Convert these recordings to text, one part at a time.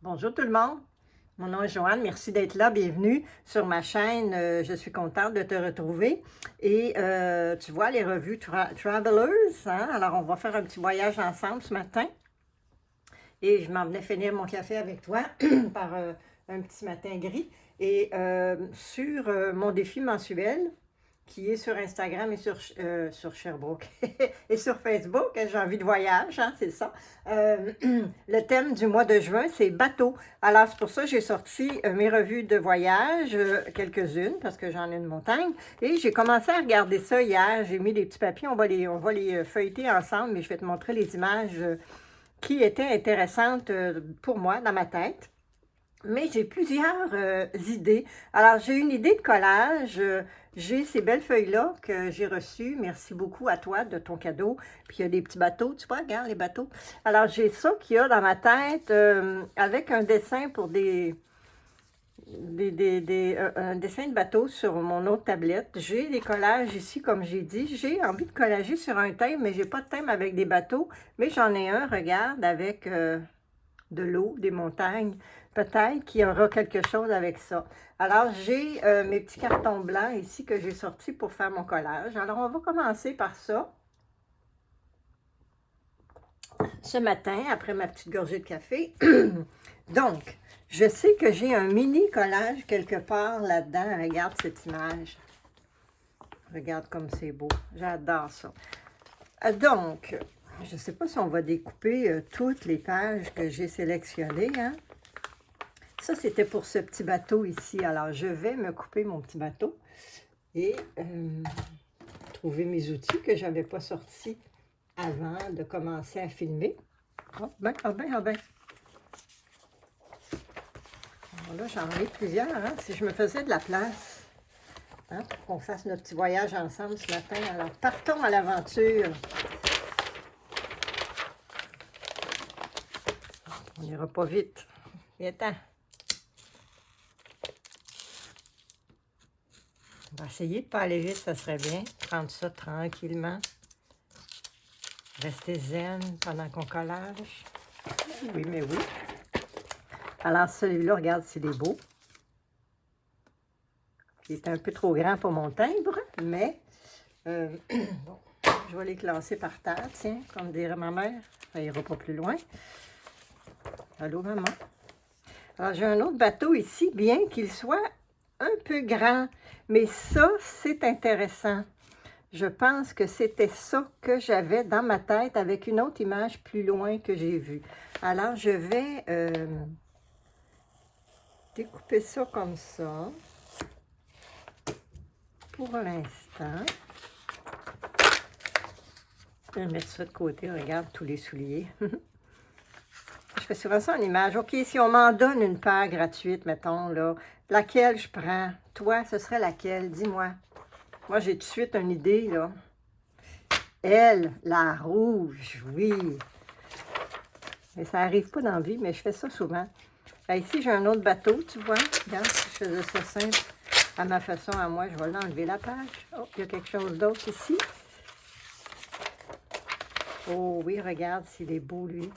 Bonjour tout le monde, mon nom est Joanne, merci d'être là, bienvenue sur ma chaîne, je suis contente de te retrouver et tu vois les revues Travelers, hein? Alors on va faire un petit voyage ensemble ce matin et je m'en venais finir mon café avec toi par un petit matin gris et sur mon défi mensuel qui est sur Instagram et sur Sherbrooke et sur Facebook. J'ai envie de voyage, hein, c'est ça. Le thème du mois de juin, c'est bateau. Alors, c'est pour ça que j'ai sorti mes revues de voyage, quelques-unes, parce que j'en ai une montagne. Et j'ai commencé à regarder ça hier. J'ai mis des petits papiers, on va les feuilleter ensemble, mais je vais te montrer les images qui étaient intéressantes pour moi dans ma tête. Mais j'ai plusieurs idées. Alors, j'ai une idée de collage. J'ai ces belles feuilles-là que j'ai reçues. Merci beaucoup à toi de ton cadeau. Puis il y a des petits bateaux, tu vois, regarde les bateaux. Alors, j'ai ça qu'il y a dans ma tête avec un dessin pour un dessin de bateau sur mon autre tablette. J'ai des collages ici, comme j'ai dit. J'ai envie de collager sur un thème, mais j'ai pas de thème avec des bateaux. Mais j'en ai un, regarde, avec de l'eau, des montagnes. Peut-être qu'il y aura quelque chose avec ça. Alors, j'ai mes petits cartons blancs ici que j'ai sortis pour faire mon collage. Alors, on va commencer par ça. Ce matin, après ma petite gorgée de café. Donc, je sais que j'ai un mini collage quelque part là-dedans. Regarde cette image. Regarde comme c'est beau. J'adore ça. Donc, je ne sais pas si on va découper toutes les pages que j'ai sélectionnées, hein. Ça, c'était pour ce petit bateau ici. Alors, je vais me couper mon petit bateau et trouver mes outils que je n'avais pas sortis avant de commencer à filmer. Oh, ben, ah ben, ah ben. Alors là, j'en ai plusieurs, hein, si je me faisais de la place, hein, pour qu'on fasse notre petit voyage ensemble ce matin. Alors, partons à l'aventure. On n'ira pas vite. Viens-t'en. On va essayer de ne pas aller vite, ça serait bien. Prendre ça tranquillement. Rester zen pendant qu'on collage. Oui, mais oui. Alors, celui-là, regarde s'il est beau. Il est un peu trop grand pour mon timbre, mais bon, je vais les classer par terre, tiens, comme dirait ma mère. Ça ira pas plus loin. Allô, maman? Alors, j'ai un autre bateau ici, bien qu'il soit un peu grand, mais ça, c'est intéressant. Je pense que c'était ça que j'avais dans ma tête avec une autre image plus loin que j'ai vue. Alors, je vais découper ça comme ça pour l'instant. Je vais mettre ça de côté. Regarde tous les souliers. Je fais souvent ça en image. OK, si on m'en donne une paire gratuite, mettons, là, laquelle je prends? Toi, ce serait laquelle? Dis-moi. Moi, j'ai tout de suite une idée, là. Elle, la rouge, oui. Mais ça n'arrive pas dans la vie, mais je fais ça souvent. Là, ici, j'ai un autre bateau, tu vois. Regarde, si je faisais ça simple à ma façon, à moi, je vais l'enlever la page. Oh, il y a quelque chose d'autre ici. Oh oui, regarde s'il est beau, lui.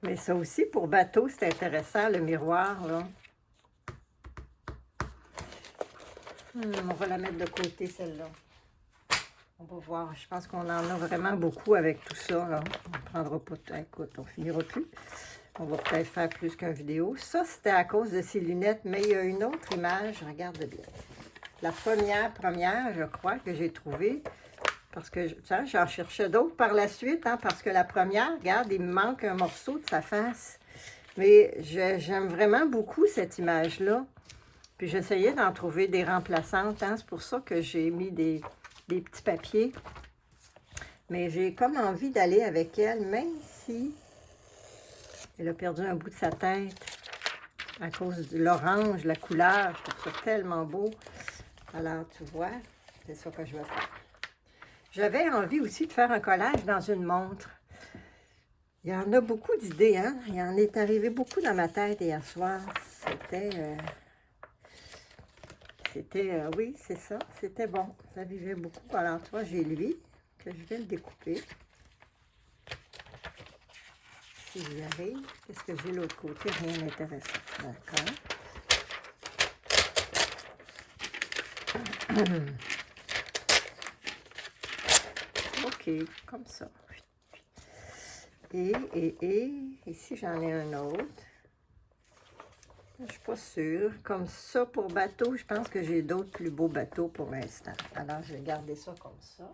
Mais ça aussi, pour bateau, c'est intéressant, le miroir, là. On va la mettre de côté, celle-là. On va voir. Je pense qu'on en a vraiment beaucoup avec tout ça, là. On ne prendra pas... Écoute, on finira plus. On va peut-être faire plus qu'une vidéo. Ça, c'était à cause de ces lunettes, mais il y a une autre image. Regarde bien. La première, je crois, que j'ai trouvée, parce que, tu sais, j'en cherchais d'autres par la suite, hein, parce que la première, regarde, il me manque un morceau de sa face. Mais j'aime vraiment beaucoup cette image-là. Puis j'essayais d'en trouver des remplaçantes, hein. C'est pour ça que j'ai mis des petits papiers. Mais j'ai comme envie d'aller avec elle, même si elle a perdu un bout de sa tête à cause de l'orange, la couleur. Je trouve ça tellement beau. Alors, tu vois, c'est ça que je vais faire. J'avais envie aussi de faire un collage dans une montre. Il y en a beaucoup d'idées, hein? Il y en est arrivé beaucoup dans ma tête hier soir. c'était, oui, c'est ça, c'était bon. Ça vivait beaucoup. Alors, toi, j'ai lui, que je vais le découper. Si j'y arrive, qu'est-ce que j'ai de l'autre côté? Rien d'intéressant. D'accord. OK, comme ça. Et ici, j'en ai un autre. Je ne suis pas sûre. Comme ça, pour bateau, je pense que j'ai d'autres plus beaux bateaux pour l'instant. Alors, je vais garder ça comme ça.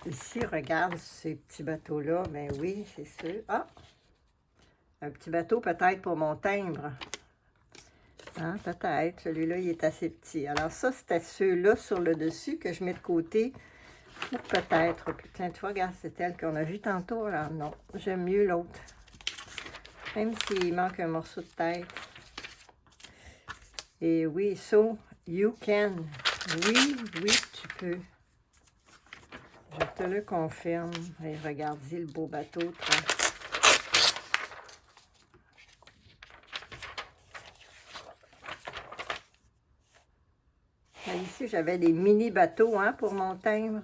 Ici, regarde ces petits bateaux-là. Ben oui, c'est sûr. Ah! Un petit bateau peut-être pour mon timbre. Hein, peut-être. Celui-là, il est assez petit. Alors ça, c'était ceux-là sur le dessus que je mets de côté. Peut-être. Puis tiens, tu vois, regarde, c'est elle qu'on a vu tantôt. Alors non, j'aime mieux l'autre. Même s'il manque un morceau de tête. Et oui, so, you can. Oui, oui, tu peux. Je te le confirme. Et regarde-y le beau bateau, toi. Là, ici, j'avais des mini bateaux hein, pour mon timbre.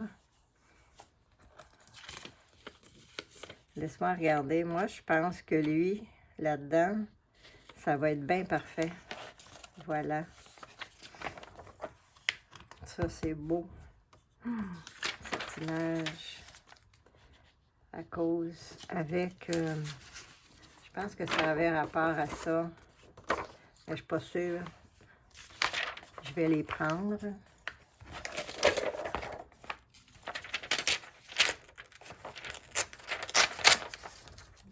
Laisse-moi regarder. Moi, je pense que lui, là-dedans, ça va être bien parfait. Voilà. Ça, c'est beau. Cette image. À cause, avec... je pense que ça avait rapport à ça. Mais je ne suis pas sûre. Je vais les prendre.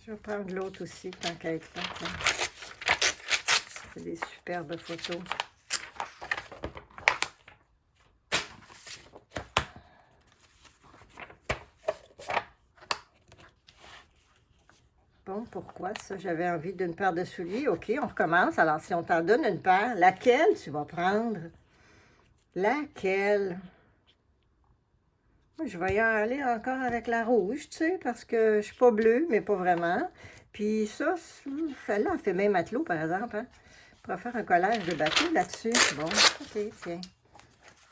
Je vais prendre l'autre aussi, tant qu'à être là. C'est des superbes photos. Bon, pourquoi ça? J'avais envie d'une paire de souliers. OK, on recommence. Alors, si on t'en donne une paire, laquelle tu vas prendre? Laquelle? Je vais y aller encore avec la rouge, tu sais, parce que je suis pas bleue, mais pas vraiment. Puis ça, celle-là, elle fait même matelot, par exemple. Hein? On pourrait faire un collage de bateau là-dessus. Bon, OK, tiens.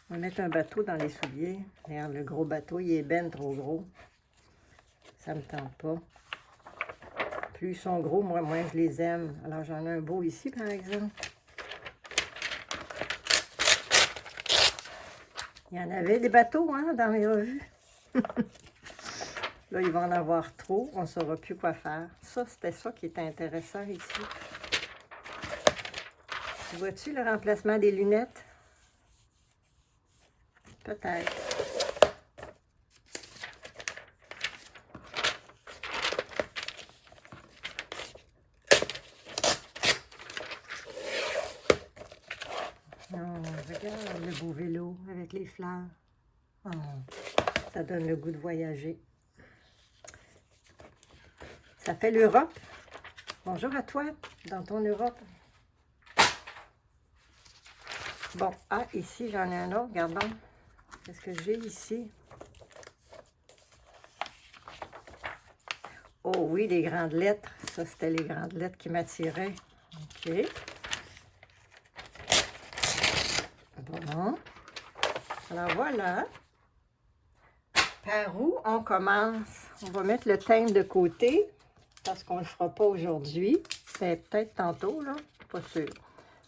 On va mettre un bateau dans les souliers. Regarde, le gros bateau, il est ben trop gros. Ça me tente pas. Plus ils sont gros, moi, moins je les aime. Alors, j'en ai un beau ici, par exemple. Il y en avait des bateaux, hein, dans mes revues. Là, il va en avoir trop. On ne saura plus quoi faire. Ça, c'était ça qui était intéressant ici. Tu vois-tu le remplacement des lunettes? Peut-être. Oh, regarde le beau vélo avec les fleurs. Oh, ça donne le goût de voyager. Ça fait l'Europe. Bonjour à toi, dans ton Europe. Bon, ah, ici, j'en ai un autre. Regardons. Qu'est-ce que j'ai ici? Oh oui, les grandes lettres. Ça, c'était les grandes lettres qui m'attiraient. OK. Bon. Alors, voilà. Par où on commence? On va mettre le thème de côté parce qu'on ne le fera pas aujourd'hui. C'est peut-être tantôt, là. Pas sûr.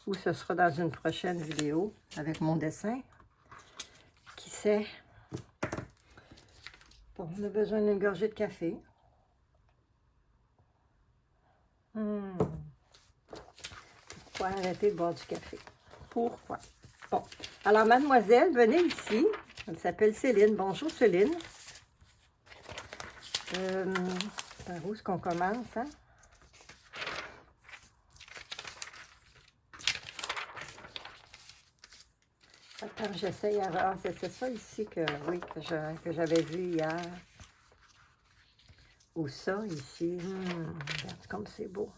Ou ce sera dans une prochaine vidéo avec mon dessin. Qui sait? Bon, on a besoin d'une gorgée de café. Pourquoi arrêter de boire du café? Pourquoi? Bon, alors mademoiselle, venez ici. Elle s'appelle Céline. Bonjour Céline. Par où est-ce qu'on commence, hein? Attends, j'essaye. Ah, c'est ça ici que, oui, que j'avais vu hier. Ou ça ici. Regarde comme c'est beau.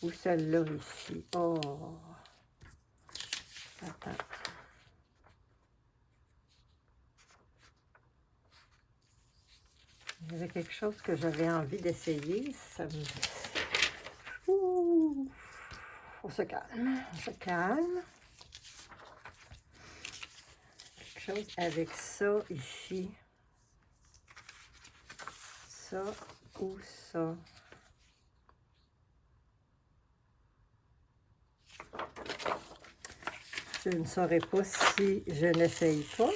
Ou celle-là ici. Oh! Attends. Il y avait quelque chose que j'avais envie d'essayer. Ça me... Ouh! On se calme. On se calme. quelque chose avec ça ici. Ça ou ça. Je ne saurais pas si je n'essaye pas.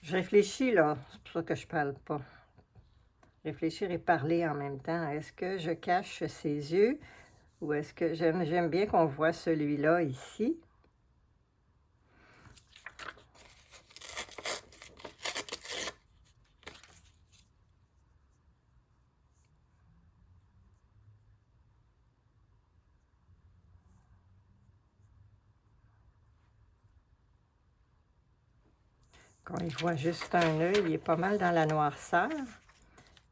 Je réfléchis là, c'est pour ça que je parle pas. Réfléchir et parler en même temps. Est-ce que je cache ses yeux ou est-ce que j'aime bien qu'on voit celui-là ici? Quand il voit juste un œil, il est pas mal dans la noirceur.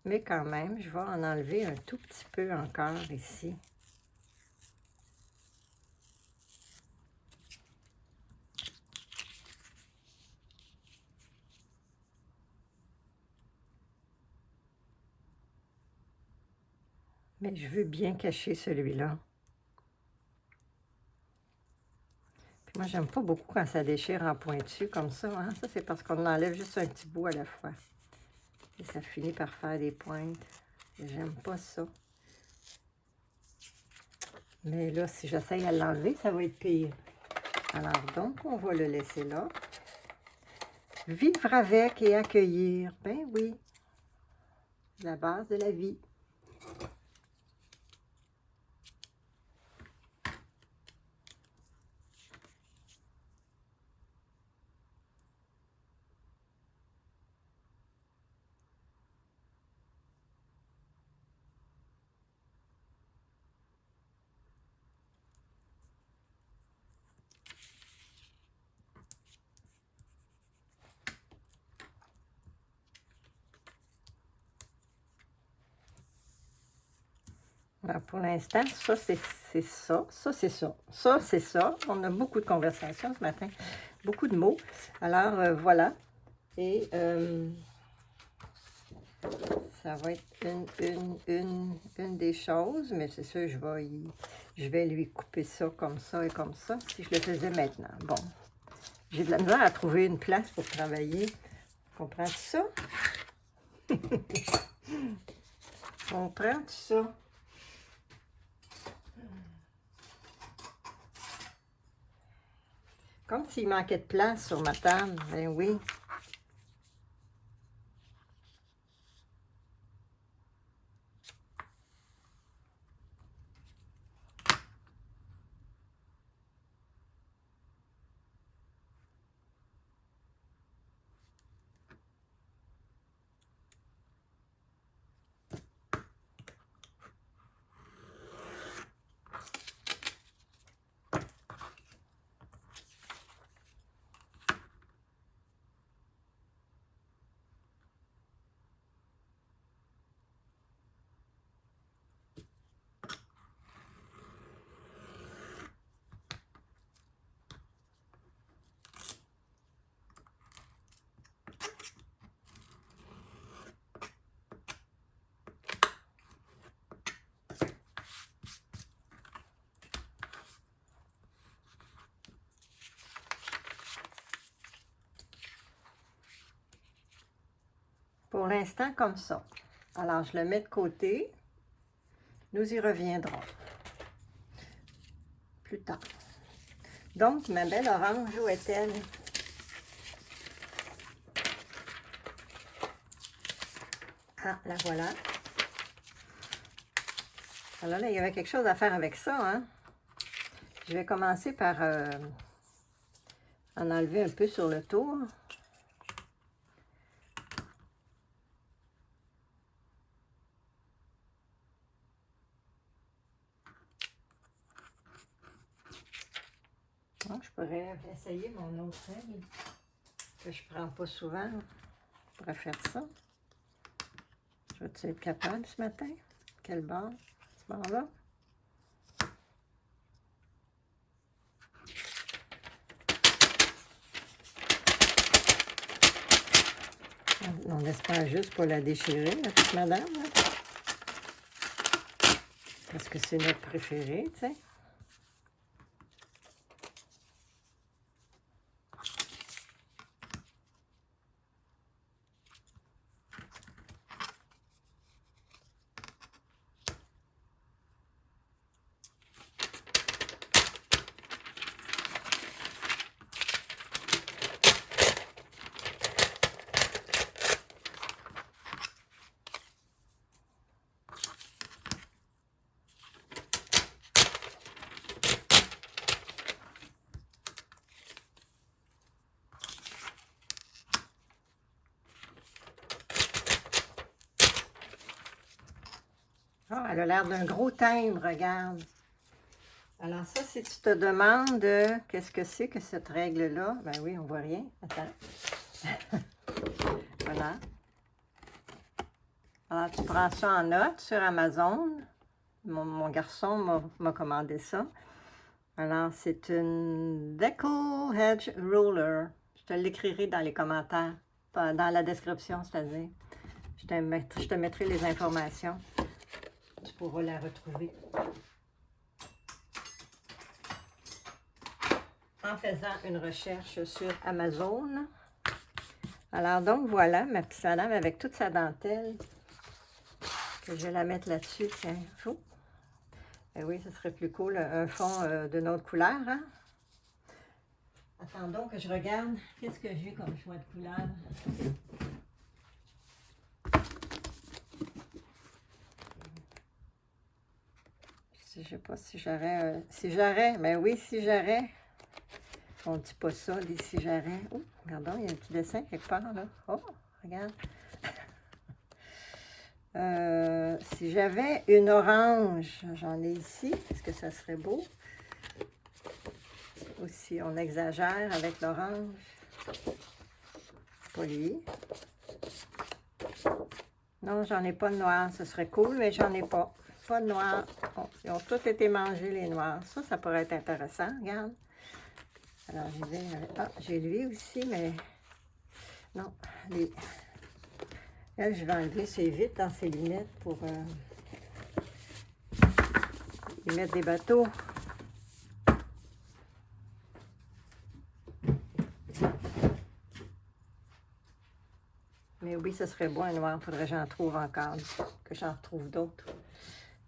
Mais quand même, je vais en enlever un tout petit peu encore ici. Mais je veux bien cacher celui-là. Puis moi, j'aime pas beaucoup quand ça déchire en pointu comme ça. Hein? Ça, c'est parce qu'on enlève juste un petit bout à la fois. Et ça finit par faire des pointes. J'aime pas ça. Mais là, si j'essaye à l'enlever, ça va être pire. Alors donc, on va le laisser là. Vivre avec et accueillir. Ben oui, la base de la vie. Alors, pour l'instant, ça, c'est ça. Ça, c'est ça. Ça, c'est ça. On a beaucoup de conversations ce matin. Beaucoup de mots. Alors, voilà. Et ça va être une des choses. Mais c'est sûr, je vais lui couper ça comme ça et comme ça. Si je le faisais maintenant. Bon. J'ai de la misère à trouver une place pour travailler. Comprends-tu ça? Comprends-tu ça? Comme s'il manquait de place sur ma table. Ben oui. Pour l'instant, comme ça. Alors, je le mets de côté. Nous y reviendrons plus tard. Donc, ma belle orange, où est-elle? Ah, la voilà. Alors là, il y avait quelque chose à faire avec ça, hein. Je vais commencer par en enlever un peu sur le tour. Donc, je pourrais essayer mon autre règle, que je ne prends pas souvent. Je pourrais faire ça. Je vais être capable ce matin? Quel bord? Ce bord-là? On espère juste pas la déchirer, la petite madame. Là. Parce que c'est notre préféré, tu sais. Ah, elle a l'air d'un gros timbre, regarde. Alors ça, si tu te demandes qu'est-ce que c'est que cette règle-là, ben oui, on voit rien. Attends. Voilà. Alors, tu prends ça en note sur Amazon. Mon garçon m'a commandé ça. Alors, c'est une Deco Hedge Ruler. Je te l'écrirai dans les commentaires, dans la description, c'est-à-dire. Je te mettrai les informations. Tu pourras la retrouver. En faisant une recherche sur Amazon. Alors, donc, voilà, ma petite madame avec toute sa dentelle. Que je vais la mettre là-dessus, tiens. Oh. Eh oui, ce serait plus cool, un fond de notre couleur, hein? Attendons que je regarde qu'est-ce que j'ai comme choix de couleur. Je sais pas si j'aurais... si j'aurais, mais oui, si j'aurais. On ne dit pas ça, des si j'aurais. Oh, regardons, il y a un petit dessin quelque part, là. Oh, regarde. Si j'avais une orange, j'en ai ici, est-ce que ça serait beau? Ou si on exagère avec l'orange? Pas lui. Non, j'en ai pas de noir. Ce serait cool, mais j'en ai pas. Pas de noir. Bon, ils ont tous été mangés, les noirs. Ça pourrait être intéressant, regarde. Alors, j'y vais avec... Ah, j'ai lui aussi, mais... Non, lui. Elle, je vais enlever ses vitres dans ses lunettes pour y mettre des bateaux. Mais oui, ce serait beau un noir. Il faudrait que j'en trouve encore, que j'en retrouve d'autres.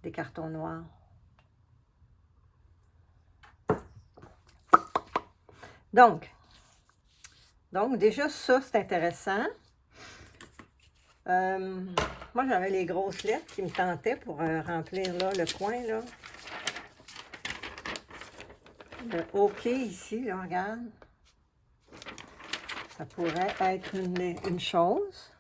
Des cartons noirs. Donc déjà, ça, c'est intéressant. Moi, j'avais les grosses lettres qui me tentaient pour remplir là, le coin, là. Le OK ici, là, regarde. Ça pourrait être une chose.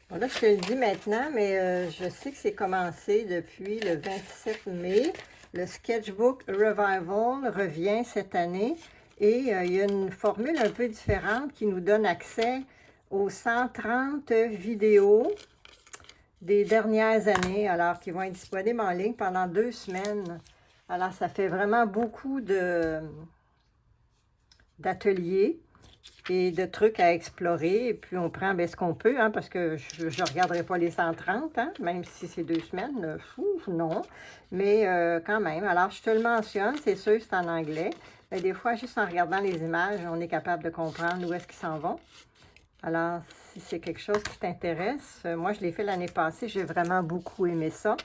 Bon, là, je te le dis maintenant, mais je sais que c'est commencé depuis le 27 mai. Le Sketchbook Revival revient cette année et il y a une formule un peu différente qui nous donne accès aux 130 vidéos des dernières années, alors qui vont être disponibles en ligne pendant 2 semaines. Alors, ça fait vraiment beaucoup d'ateliers. et de trucs à explorer. Et puis, on prend ce qu'on peut, hein, parce que je ne regarderai pas les 130, hein, même si c'est 2 semaines. Non. Mais quand même. Alors, je te le mentionne, c'est sûr, c'est en anglais. Mais des fois, juste en regardant les images, on est capable de comprendre où est-ce qu'ils s'en vont. Alors, si c'est quelque chose qui t'intéresse, moi, je l'ai fait l'année passée. J'ai vraiment beaucoup aimé ça.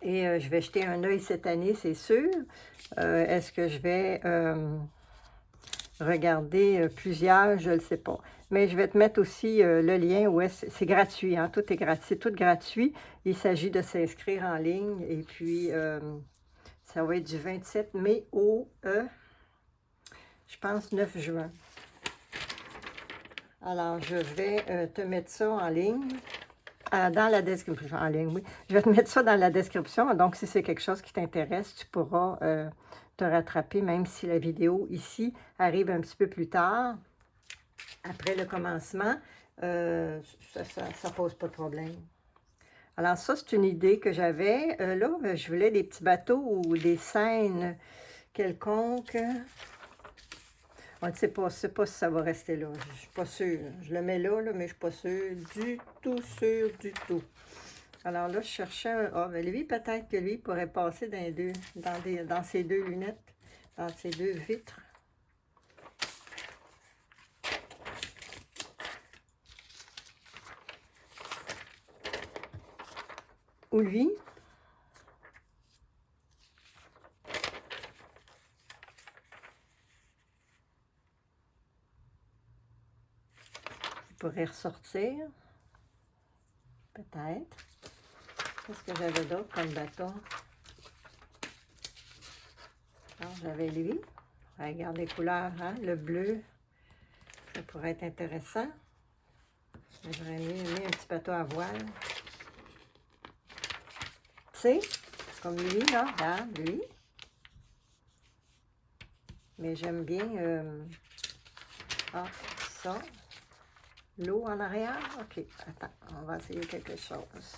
Et je vais jeter un œil cette année, c'est sûr. Est-ce que je vais regarder plusieurs? Je ne le sais pas. Mais je vais te mettre aussi le lien où c'est gratuit, hein, tout est gratuit, c'est tout gratuit. Il s'agit de s'inscrire en ligne et puis ça va être du 27 mai au, je pense, 9 juin. Alors, je vais te mettre ça en ligne. Dans la description, en ligne, oui. Je vais te mettre ça dans la description. Donc, si c'est quelque chose qui t'intéresse, tu pourras te rattraper, même si la vidéo ici arrive un petit peu plus tard, après le commencement. Ça ne pose pas de problème. Alors, ça, c'est une idée que j'avais. Là, je voulais des petits bateaux ou des scènes quelconques. On ne sait pas si ça va rester là. Je ne suis pas sûre. Je le mets là, mais je ne suis pas sûre du tout. Alors là, je cherchais un... Ah, mais lui, peut-être que lui pourrait passer dans ces deux lunettes, dans ces deux vitres. Ou lui. Il pourrait ressortir. Peut-être. Qu'est-ce que j'avais d'autre comme bâton? Alors, j'avais lui. Regarde les couleurs, hein? Le bleu. Ça pourrait être intéressant. J'aurais mis un petit bateau à voile. Tu sais, comme lui, là. Regarde, lui. Mais j'aime bien... ça. L'eau en arrière? OK, attends, on va essayer quelque chose.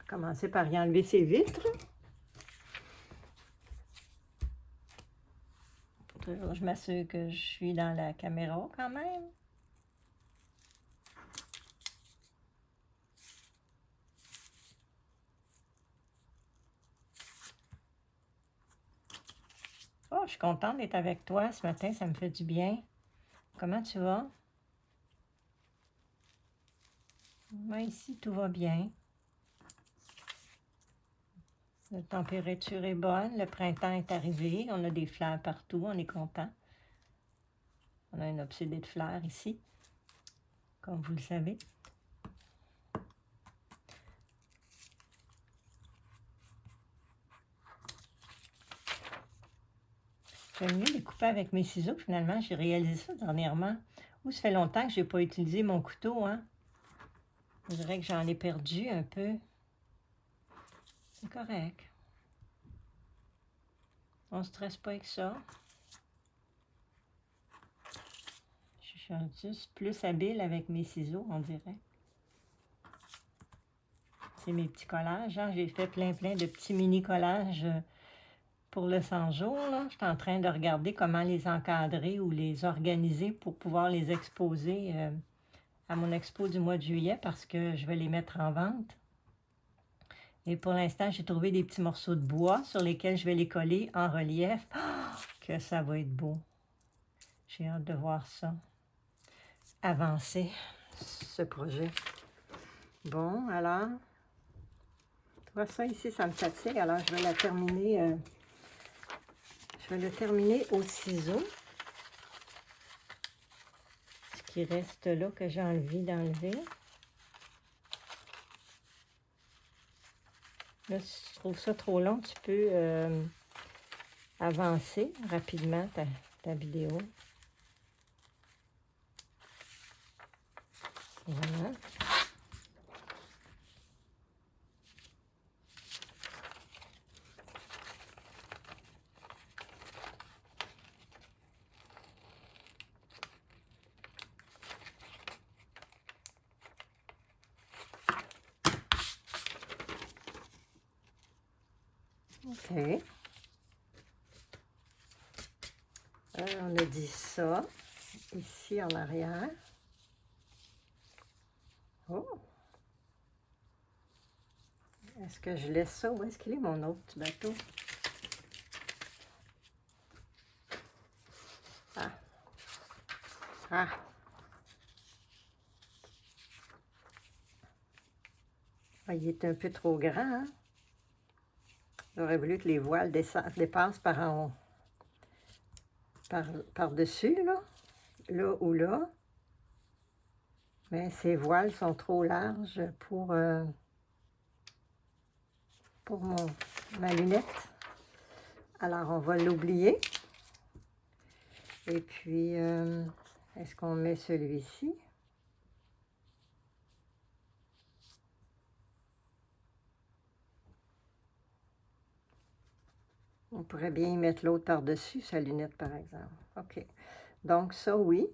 Commencer par y enlever ses vitres. Je m'assure que je suis dans la caméra quand même. Oh, je suis contente d'être avec toi ce matin, ça me fait du bien. Comment tu vas? Moi, ici, tout va bien. La température est bonne, le printemps est arrivé, on a des fleurs partout, on est content. On a un obsédé de fleurs ici, comme vous le savez. J'aime mieux les couper avec mes ciseaux, finalement. J'ai réalisé ça dernièrement. Ou ça fait longtemps que je n'ai pas utilisé mon couteau, hein. Je dirais que j'en ai perdu un peu. C'est correct. On ne stresse pas avec ça. Je suis juste plus habile avec mes ciseaux, on dirait. C'est mes petits collages, hein. J'ai fait plein de petits mini-collages pour le 100 jours, là. Je suis en train de regarder comment les encadrer ou les organiser pour pouvoir les exposer à mon expo du mois de juillet parce que je vais les mettre en vente. Et pour l'instant, j'ai trouvé des petits morceaux de bois sur lesquels je vais les coller en relief. Oh, que ça va être beau. J'ai hâte de voir ça avancer, ce projet. Bon, alors, tu vois ça ici, ça me fatigue. Alors, je vais la terminer... je vais le terminer au ciseau. Ce qui reste là que j'ai envie d'enlever. Là, si tu trouves ça trop long, tu peux avancer rapidement ta vidéo. Voilà. OK. on a dit ça, ici en arrière. Oh! Est-ce que je laisse ça? Où est-ce qu'il est mon autre petit bateau? Ah! Ah! Ah, il est un peu trop grand, hein? J'aurais voulu que les voiles dépassent par en haut. Par-dessus, là ou là. Mais ces voiles sont trop larges pour ma lunette. Alors, on va l'oublier. Et puis, est-ce qu'on met celui-ci? On pourrait bien y mettre l'autre par-dessus, sa lunette, par exemple. OK. Donc, ça, oui.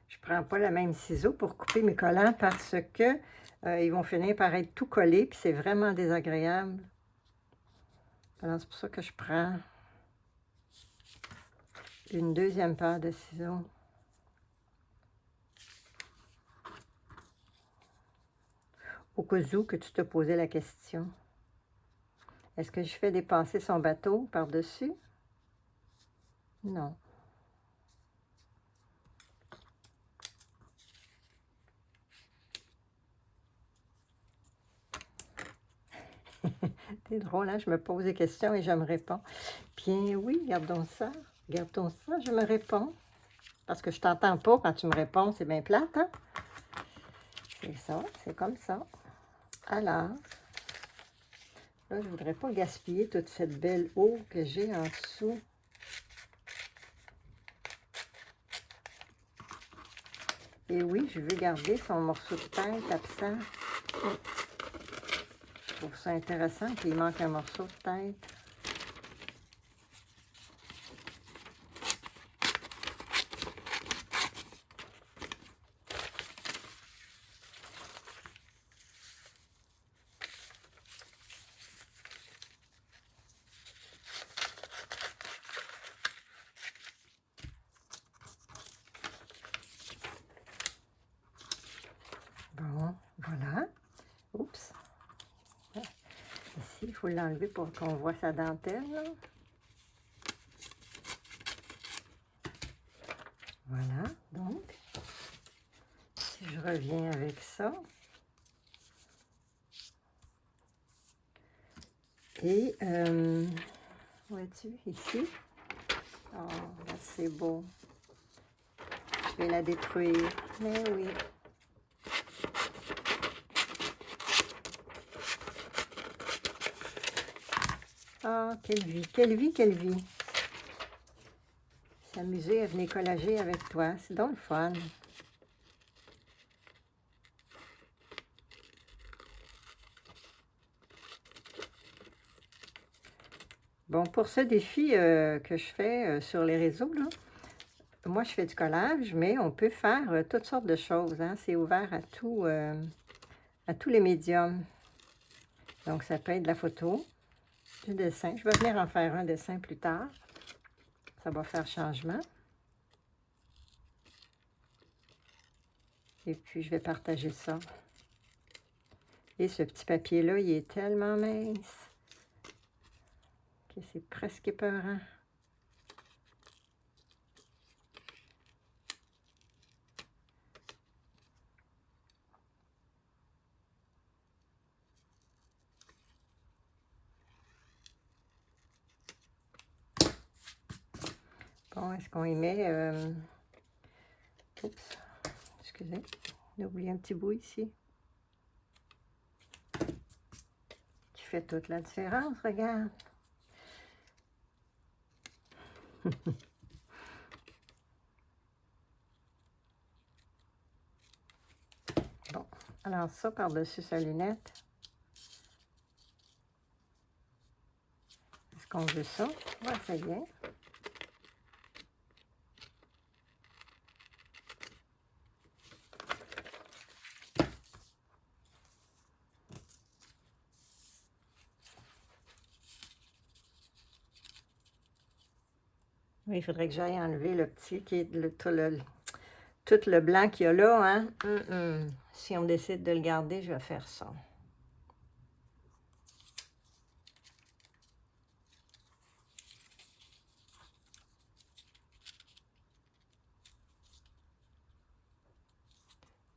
Je ne prends pas le même ciseau pour couper mes collants parce que ils vont finir par être tout collés, puis c'est vraiment désagréable. Alors, c'est pour ça que je prends une deuxième paire de ciseaux. Au cas où que tu te posais la question. Est-ce que je fais dépasser son bateau par-dessus? Non. C'est drôle, hein? Je me pose des questions et je me réponds. Bien oui, gardons ça. Gardons ça, je me réponds. Parce que je t'entends pas quand tu me réponds, c'est bien plate, hein? C'est ça, c'est comme ça. Alors, là, je voudrais pas gaspiller toute cette belle eau que j'ai en dessous. Et oui, je veux garder son morceau de tête absent. Je trouve ça intéressant qu'il manque un morceau de tête. Bon, voilà. Oups. Ici, il faut l'enlever pour qu'on voit sa dentelle, là. Voilà, donc, si je reviens avec ça. Et, où es-tu? Ici. Oh, là, c'est beau. Je vais la détruire. Mais oui. Ah, quelle vie, quelle vie, quelle vie. S'amuser à venir collager avec toi, c'est donc le fun. Bon, pour ce défi que je fais sur les réseaux, là, moi, je fais du collage, mais on peut faire toutes sortes de choses, hein. C'est ouvert à tous les médiums. Donc, ça peut être de la photo, du dessin. Je vais venir en faire un dessin plus tard. Ça va faire changement. Et puis, je vais partager ça. Et ce petit papier-là, il est tellement mince que c'est presque épeurant. Bon, est-ce qu'on y met... Oups, excusez, j'ai oublié un petit bout ici. Qui fait toute la différence, regarde. Bon, alors ça par-dessus sa lunette. Est-ce qu'on veut ça? Ouais, ça y est. Oui, il faudrait que j'aille enlever le petit qui est tout le blanc qu'il y a là, hein. Si on décide de le garder, je vais faire ça.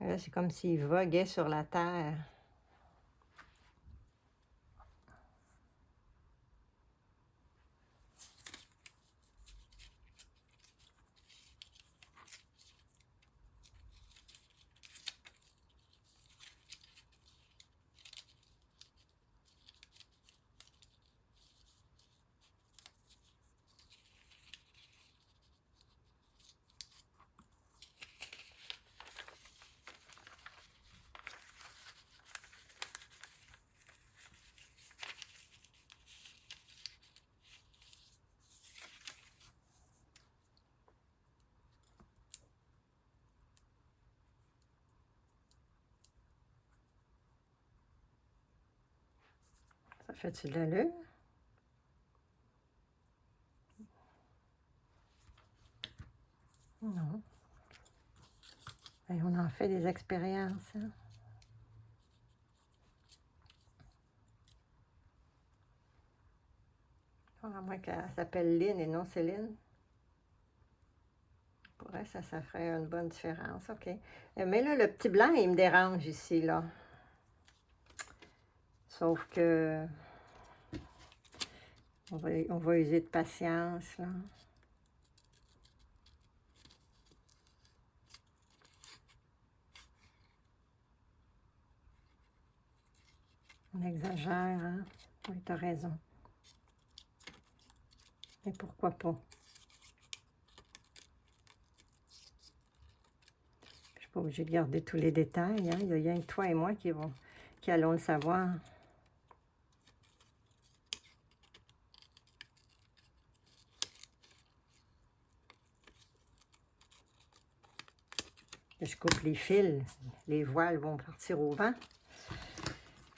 Là, c'est comme s'il voguait sur la terre. Ça fait-tu de l'allure? Non. Et on en fait des expériences, hein? À moins qu'elle s'appelle Lynn et non Céline. Pour elle, ça ferait une bonne différence. OK. Mais là, le petit blanc, il me dérange ici, là. Sauf que on va user de patience, là. On exagère, hein? Oui, t'as raison. Mais pourquoi pas? Je suis pas obligée de garder tous les détails, hein? Il y a rien que toi et moi qui allons le savoir. Je coupe les fils, les voiles vont partir au vent.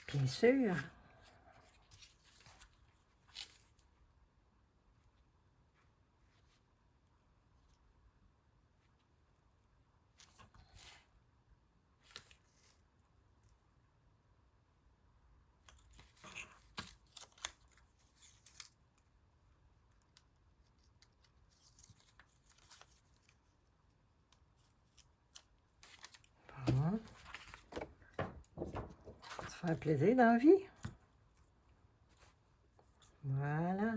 Bien sûr. Bon. Ça te fait plaisir dans la vie. Voilà.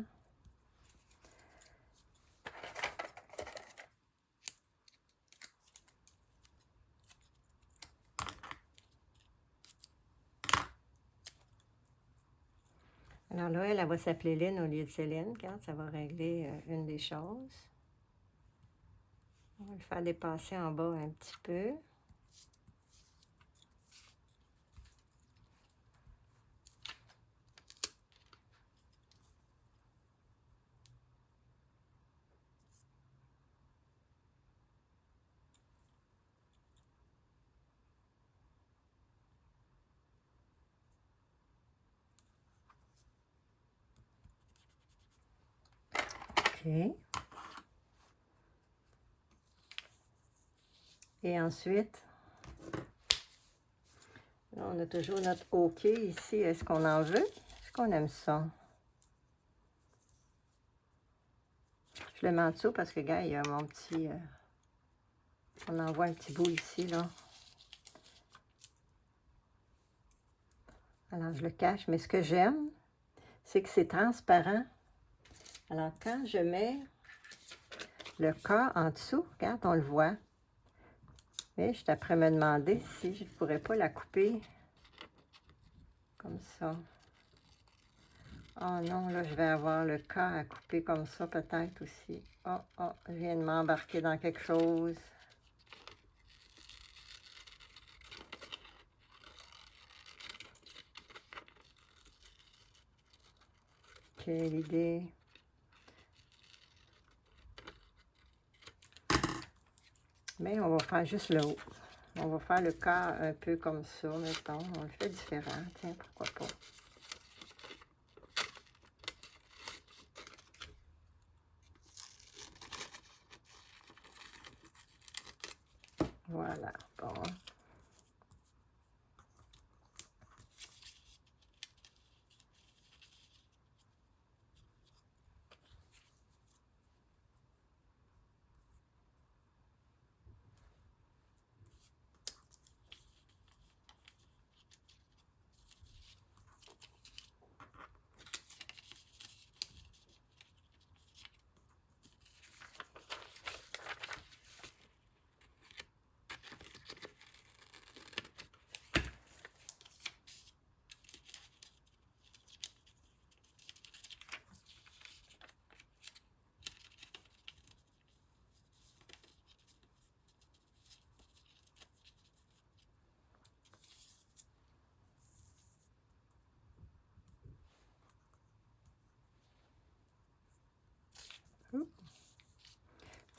Alors là, elle va s'appeler Lynn au lieu de Céline, quand ça va régler une des choses. On va le faire dépasser en bas un petit peu. OK. Et ensuite, là, on a toujours notre OK ici. Est-ce qu'on en veut? Est-ce qu'on aime ça? Je le mets en dessous parce que, gars, il y a mon petit... on en voit un petit bout ici, là. Alors, je le cache. Mais ce que j'aime, c'est que c'est transparent. Alors, quand je mets le cas en dessous, regarde, on le voit. Mais je suis après me demander si je ne pourrais pas la couper comme ça. Oh non, là, je vais avoir le cas à couper comme ça peut-être aussi. Oh, oh, je viens de m'embarquer dans quelque chose. Quelle idée. Mais on va faire juste le haut. On va faire le cas un peu comme ça, mettons. On le fait différent. Tiens, pourquoi pas. Voilà, bon.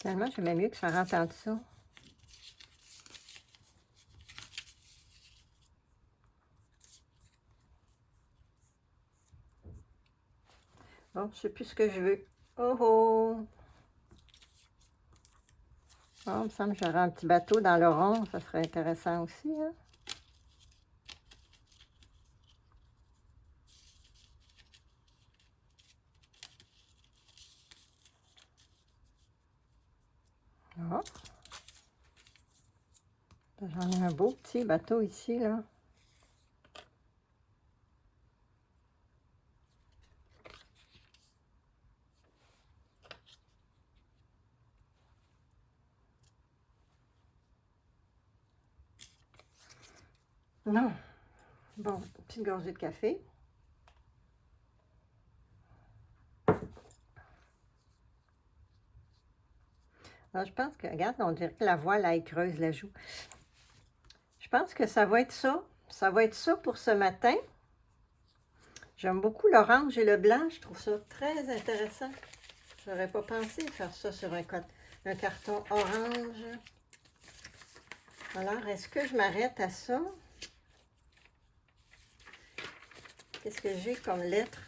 Finalement, j'aimais mieux que ça rentre en dessous. Bon, je sais plus ce que je veux. Oh oh! Oh, il me semble que j'aurais un petit bateau dans le rond. Ça serait intéressant aussi, hein? Oh. J'en ai un beau petit bateau ici, là. Non. Bon, une petite gorgée de café. Alors, je pense que, regarde, on dirait que la voile, elle creuse la joue. Je pense que ça va être ça. Ça va être ça pour ce matin. J'aime beaucoup l'orange et le blanc. Je trouve ça très intéressant. Je n'aurais pas pensé faire ça sur un carton orange. Alors, est-ce que je m'arrête à ça? Qu'est-ce que j'ai comme lettre?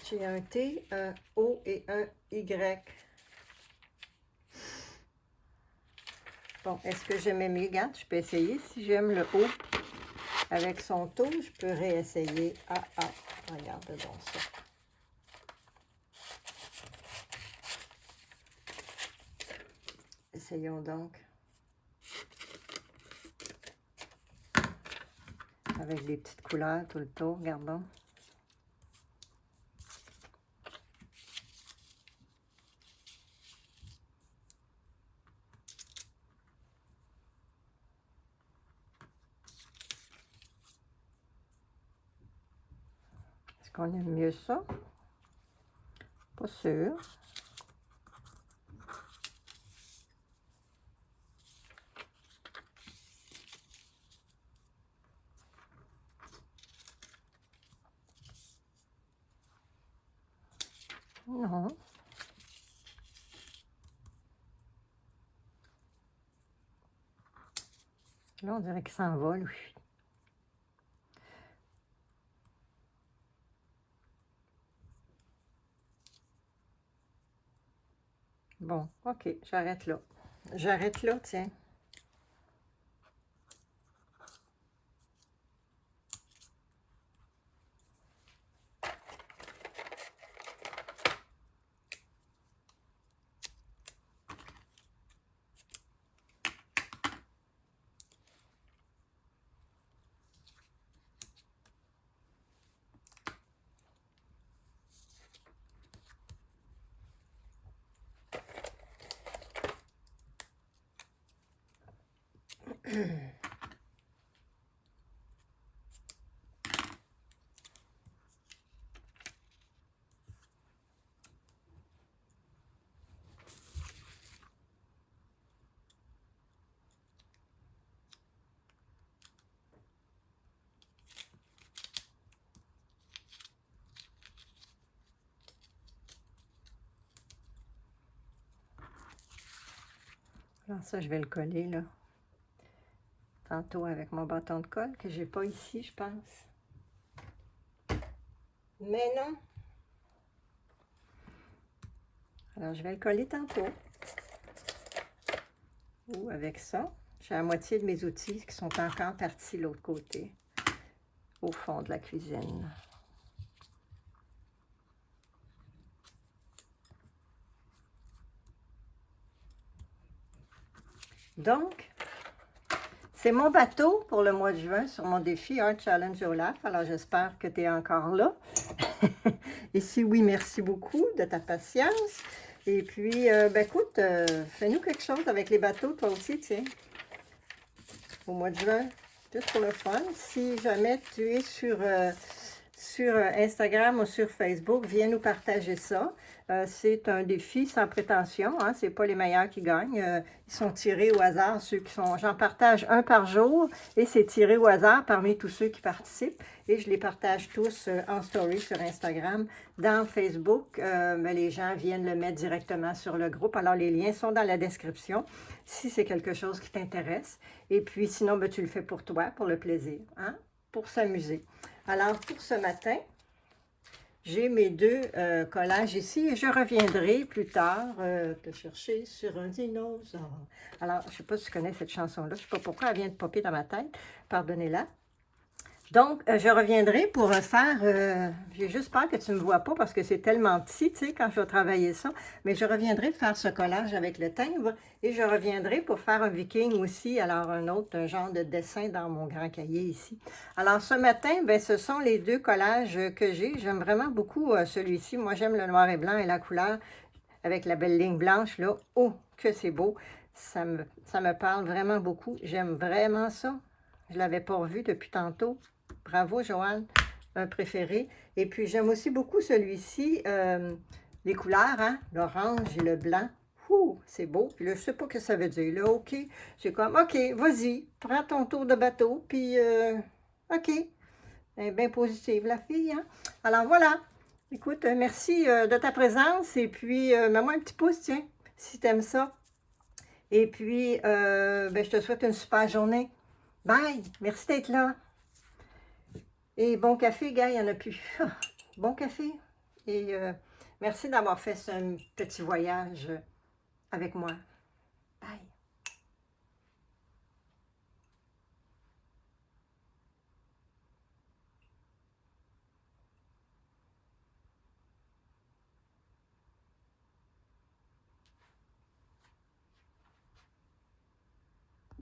J'ai un T, un O et un Y. Bon, est-ce que j'aimais mieux? Regarde, je peux essayer. Si j'aime le O avec son taux, je peux réessayer. Ah, ah, regarde donc ça. Essayons donc. Avec des petites couleurs tout le tour, regardons. Est-ce qu'on aime mieux ça? Pas sûr. Non. Là, on dirait qu'il s'en va, lui. Bon, OK, j'arrête là. J'arrête là, tiens. Alors ça, je vais le coller, là. Tantôt avec mon bâton de colle que j'ai pas ici, je pense. Mais non. Alors, je vais le coller tantôt. ou avec ça. J'ai la moitié de mes outils qui sont encore partis de l'autre côté, au fond de la cuisine. Donc, c'est mon bateau pour le mois de juin sur mon défi Art Challenge Olaf. Alors, j'espère que tu es encore là. Et si oui, merci beaucoup de ta patience. Et puis, ben écoute, fais-nous quelque chose avec les bateaux, toi aussi, tiens. Au mois de juin, juste pour le fun. Si jamais tu es sur Instagram ou sur Facebook, viens nous partager ça. C'est un défi sans prétention, hein, c'est pas les meilleurs qui gagnent. Ils sont tirés au hasard, ceux qui sont... J'en partage un par jour et c'est tiré au hasard parmi tous ceux qui participent. Et je les partage tous en story sur Instagram. Dans Facebook, ben, les gens viennent le mettre directement sur le groupe. Alors, les liens sont dans la description si c'est quelque chose qui t'intéresse. Et puis, sinon, ben, tu le fais pour toi, pour le plaisir, hein, pour s'amuser. Alors, pour ce matin, j'ai mes deux collages ici et je reviendrai plus tard te chercher sur un dinosaure. Alors, je ne sais pas si tu connais cette chanson-là. Je ne sais pas pourquoi elle vient de popper dans ma tête. Pardonnez-la. Donc, je reviendrai pour faire, j'ai juste peur que tu ne me vois pas parce que c'est tellement petit, tu sais, quand je vais travailler ça, mais je reviendrai faire ce collage avec le timbre et je reviendrai pour faire un viking aussi, alors un genre de dessin dans mon grand cahier ici. Alors, ce matin, ben, ce sont les deux collages que j'ai. J'aime vraiment beaucoup celui-ci. Moi, j'aime le noir et blanc et la couleur avec la belle ligne blanche, là. Oh, que c'est beau! Ça me parle vraiment beaucoup. J'aime vraiment ça. Je ne l'avais pas revu depuis tantôt. Bravo, Joanne, un préféré. Et puis, j'aime aussi beaucoup celui-ci, les couleurs, hein? L'orange et le blanc. Ouh, c'est beau. Puis là, je ne sais pas ce que ça veut dire. Là, OK. C'est comme, OK, vas-y, prends ton tour de bateau. Puis, OK. Elle est bien positive, la fille, hein? Alors, voilà. Écoute, merci de ta présence. Et puis, mets-moi un petit pouce, tiens, si tu aimes ça. Et puis, ben, je te souhaite une super journée. Bye! Merci d'être là. Et bon café, gars, il n'y en a plus. Bon café. Et merci d'avoir fait ce petit voyage avec moi. Bye.